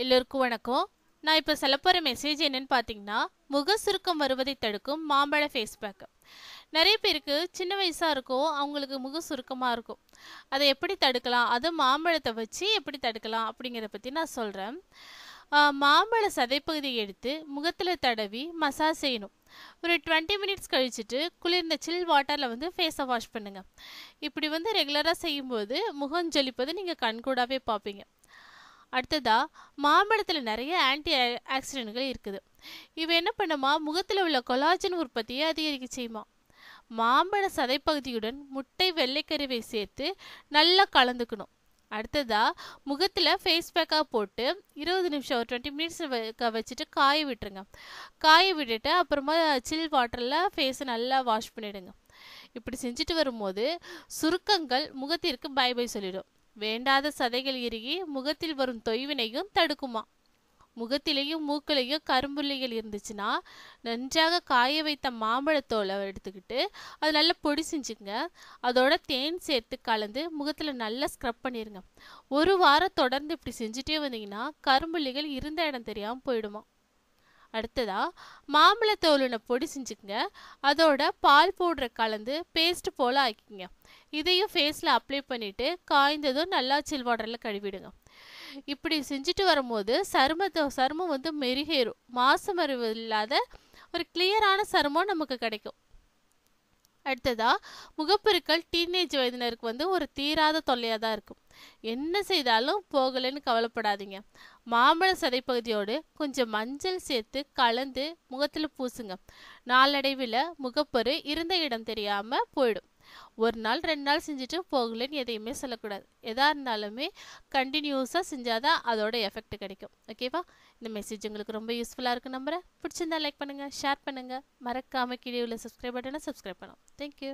எல்லோருக்கும் வணக்கம். நான் இப்போ சொல்ல போகிற மெசேஜ் என்னன்னு பார்த்தீங்கன்னா, முக சுருக்கம் வருவதை தடுக்கும் மாம்பழ ஃபேஸ் பேக். நிறைய பேருக்கு சின்ன வயசாக இருக்கும், அவங்களுக்கு முக சுருக்கமாக இருக்கும். அதை எப்படி தடுக்கலாம், அது மாம்பழத்தை வச்சு எப்படி தடுக்கலாம் அப்படிங்கிறத பற்றி நான் சொல்கிறேன். மாம்பழ சதைப்பகுதியை எடுத்து முகத்தில் தடவி மசாஜ் செய்யணும். ஒரு 20 மினிட்ஸ் கழிச்சுட்டு குளிர்ந்த சில் வாட்டரில் ஃபேஸை வாஷ் பண்ணுங்கள். இப்படி ரெகுலராக செய்யும்போது முகம் ஜொலிப்பது நீங்கள் கண்கூடாவே பார்ப்பீங்க. அடுத்ததா, மாம்பழத்தில் நிறைய ஆன்டி ஆக்சிடென்ட்கள் இருக்குது. இவை என்ன பண்ணுமா, முகத்தில் உள்ள கொலாஜன் உற்பத்தியை அதிகரிக்க செய்யுமா. மாம்பழ சதைப்பகுதியுடன் முட்டை வெள்ளைக்கருவை சேர்த்து நல்லா கலந்துக்கணும். அடுத்ததா, முகத்தில் ஃபேஸ் பேக்காக போட்டு 20 நிமிஷம் 20 மினிட்ஸ் வச்சுட்டு காய விட்டுருங்க. காய விட்டுட்டு அப்புறமா சில் வாட்டரில் ஃபேஸை நல்லா வாஷ் பண்ணிவிடுங்க. இப்படி செஞ்சுட்டு வரும்போது சுருக்கங்கள் முகத்திற்கு பை பை சொல்லிடும். வேண்டாத சதைகள் இறுகி முகத்தில் வரும் தொய்வினையும் தடுக்குமா. முகத்திலேயும் மூக்கிலையும் கரும்புள்ளிகள் இருந்துச்சுன்னா நன்றாக காய வைத்த மாம்பழத்தோலை எடுத்துக்கிட்டு அது நல்லா பொடி செஞ்சுங்க. அதோட தேன் சேர்த்து கலந்து முகத்தில் நல்லா ஸ்க்ரப் பண்ணிடுங்க. ஒரு வாரம் தொடர்ந்து இப்படி செஞ்சுட்டே வந்தீங்கன்னா கரும்புள்ளிகள் இருந்த இடம் தெரியாமல் போயிடுமா. அடுத்ததா, மாம்பழத்தோலுனை பொடி செஞ்சுக்கங்க. அதோட பால் பவுடரை கலந்து பேஸ்ட் போல் ஆக்கிங்க. இதையும் ஃபேஸில் அப்ளை பண்ணிவிட்டு காய்ந்ததும் நல்லா சில் வாட்டரில் கழுவிடுங்க. இப்படி செஞ்சுட்டு வரும்போது சருமம் மெருகேறும். மாசுமருவு இல்லாத ஒரு கிளியரான சருமம் நமக்கு கிடைக்கும். அடுத்ததா, முகப்பெருக்கள் டீனேஜ் வயதினருக்கு ஒரு தீராத தொல்லையாக தான் இருக்கும். என்ன செய்தாலும் போகலைன்னு கவலைப்படாதீங்க. மாம்பழ சதைப்பகுதியோடு கொஞ்சம் மஞ்சள் சேர்த்து கலந்து முகத்தில் பூசுங்க. நாளடைவில் முகப்பரு இருந்த இடம் தெரியாமல் போயிடும். ஒரு நாள் 2 நாள் செஞ்சுட்டு போகலன்னு எதையுமே சொல்லக்கூடாது. எதாக இருந்தாலுமே கண்டினியூஸாக செஞ்சாதான் அதோட எஃபெக்ட் கிடைக்கும். ஓகேவா? இந்த மெசேஜ் உங்களுக்கு ரொம்ப யூஸ்ஃபுல்லாக இருக்குது நம்புகிறேன். பிடிச்சிருந்தா லைக் பண்ணுங்கள், ஷேர் பண்ணுங்கள். மறக்காமல் கீழே உள்ள சப்ஸ்கிரைப் பட்டனை சப்ஸ்கிரைப் பண்ணுங்கள். தேங்க்யூ.